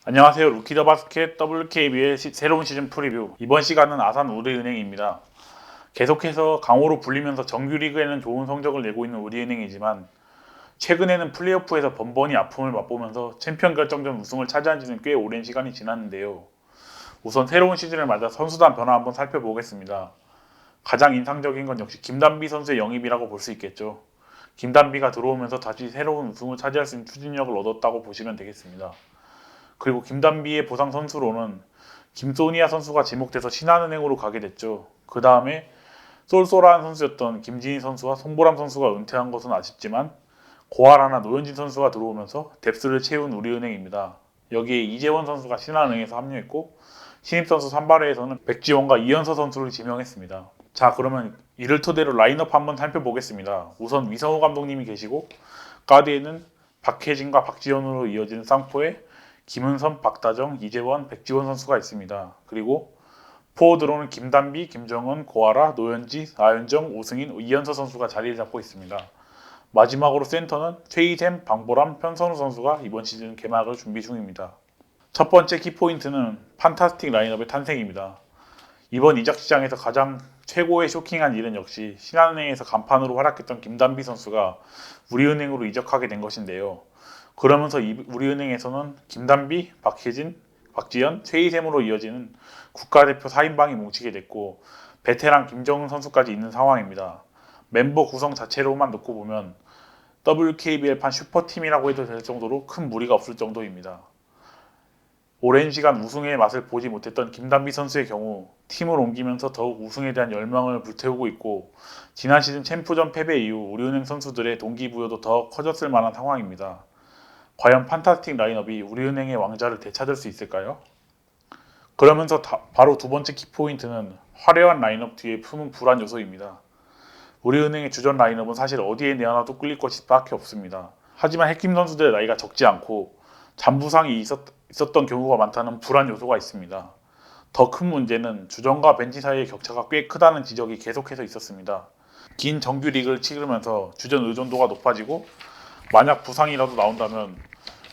안녕하세요. 루키더바스켓 WKB의 새로운 시즌 프리뷰. 이번 시간은 아산 우리은행입니다. 계속해서 강호로 불리면서 정규리그에는 좋은 성적을 내고 있는 우리은행이지만 최근에는 플레이오프에서 번번이 아픔을 맛보면서 챔피언 결정전 우승을 차지한 지는 꽤 오랜 시간이 지났는데요. 우선 새로운 시즌을 맞아 선수단 변화 한번 살펴보겠습니다. 가장 인상적인 건 역시 김단비 선수의 영입이라고 볼 수 있겠죠. 김단비가 들어오면서 다시 새로운 우승을 차지할 수 있는 추진력을 얻었다고 보시면 되겠습니다. 그리고 김단비의 보상 선수로는 김소니아 선수가 지목돼서 신한은행으로 가게 됐죠. 그 다음에 쏠쏠한 선수였던 김진희 선수와 송보람 선수가 은퇴한 것은 아쉽지만 고아라나 노현진 선수가 들어오면서 뎁스를 채운 우리은행입니다. 여기에 이재원 선수가 신한은행에서 합류했고 신입선수 선발회에서는 백지원과 이현서 선수를 지명했습니다. 자, 그러면 이를 토대로 라인업 한번 살펴보겠습니다. 우선 위성우 감독님이 계시고 가드에는 박혜진과 박지원으로 이어지는 쌍포에 김은선, 박다정, 이재원, 백지원 선수가 있습니다. 그리고 포워드로는 김단비, 김정은, 고아라, 노현지, 나현정, 오승인, 이현서 선수가 자리를 잡고 있습니다. 마지막으로 센터는 최희샘, 방보람, 편선우 선수가 이번 시즌 개막을 준비 중입니다. 첫 번째 키포인트는 판타스틱 라인업의 탄생입니다. 이번 이적 시장에서 가장 최고의 쇼킹한 일은 역시 신한은행에서 간판으로 활약했던 김단비 선수가 우리은행으로 이적하게 된 것인데요. 그러면서 우리은행에서는 김단비, 박혜진, 박지현, 최희샘으로 이어지는 국가대표 4인방이 뭉치게 됐고 베테랑 김정은 선수까지 있는 상황입니다. 멤버 구성 자체로만 놓고 보면 WKBL판 슈퍼팀이라고 해도 될 정도로 큰 무리가 없을 정도입니다. 오랜 시간 우승의 맛을 보지 못했던 김단비 선수의 경우 팀을 옮기면서 더욱 우승에 대한 열망을 불태우고 있고 지난 시즌 챔프전 패배 이후 우리은행 선수들의 동기부여도 더 커졌을 만한 상황입니다. 과연 판타스틱 라인업이 우리은행의 왕자를 되찾을 수 있을까요? 그러면서 바로 두 번째 키포인트는 화려한 라인업 뒤에 품은 불안 요소입니다. 우리은행의 주전 라인업은 사실 어디에 내어놔도 끌릴 것이 밖에 없습니다. 하지만 핵심 선수들의 나이가 적지 않고 잔부상이 있었던 경우가 많다는 불안 요소가 있습니다. 더 큰 문제는 주전과 벤치 사이의 격차가 꽤 크다는 지적이 계속해서 있었습니다. 긴 정규 리그를 치르면서 주전 의존도가 높아지고 만약 부상이라도 나온다면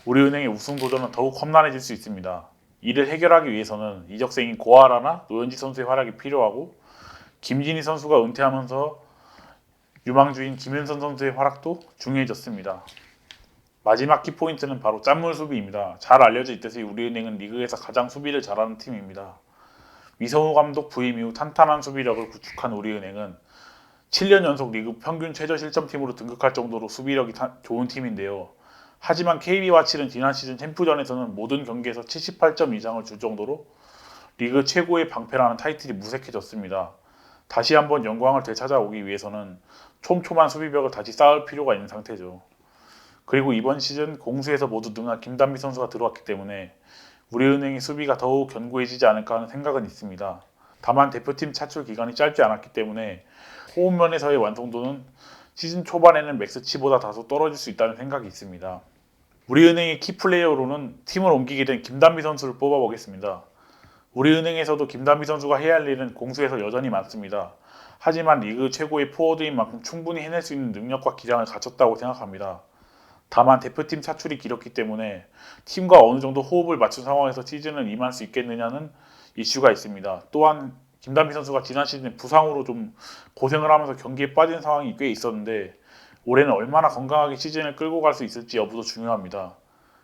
우리은행의 우승 도전은 더욱 험난해질 수 있습니다. 이를 해결하기 위해서는 이적생인 고아라나 노현지 선수의 활약이 필요하고 김진희 선수가 은퇴하면서 유망주인 김현선 선수의 활약도 중요해졌습니다. 마지막 키포인트는 바로 짠물 수비입니다. 잘 알려져 있듯이 우리은행은 리그에서 가장 수비를 잘하는 팀입니다. 위성우 감독 부임 이후 탄탄한 수비력을 구축한 우리은행은 7년 연속 리그 평균 최저 실점팀으로 등극할 정도로 수비력이 좋은 팀인데요. 하지만 KB와 치른 지난 시즌 챔프전에서는 모든 경기에서 78점 이상을 줄 정도로 리그 최고의 방패라는 타이틀이 무색해졌습니다. 다시 한번 영광을 되찾아오기 위해서는 촘촘한 수비벽을 다시 쌓을 필요가 있는 상태죠. 그리고 이번 시즌 공수에서 모두 능한 김단비 선수가 들어왔기 때문에 우리은행의 수비가 더욱 견고해지지 않을까 하는 생각은 있습니다. 다만 대표팀 차출 기간이 짧지 않았기 때문에 호흡면에서의 완성도는 시즌 초반에는 맥스치보다 다소 떨어질 수 있다는 생각이 있습니다. 우리은행의 키플레이어로는 팀을 옮기게 된 김단비 선수를 뽑아보겠습니다. 우리은행에서도 김단비 선수가 해야 할 일은 공수에서 여전히 많습니다. 하지만 리그 최고의 포워드인 만큼 충분히 해낼 수 있는 능력과 기량을 갖췄다고 생각합니다. 다만 대표팀 차출이 길었기 때문에 팀과 어느 정도 호흡을 맞춘 상황에서 시즌을 임할 수 있겠느냐는 이슈가 있습니다. 또한 김단비 선수가 지난 시즌에 부상으로 좀 고생을 하면서 경기에 빠진 상황이 꽤 있었는데 올해는 얼마나 건강하게 시즌을 끌고 갈 수 있을지 여부도 중요합니다.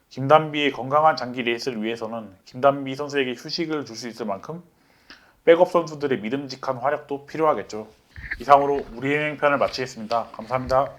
김단비의 건강한 장기 레이스를 위해서는 김단비 선수에게 휴식을 줄 수 있을 만큼 백업 선수들의 믿음직한 활약도 필요하겠죠. 이상으로 우리은행 편을 마치겠습니다. 감사합니다.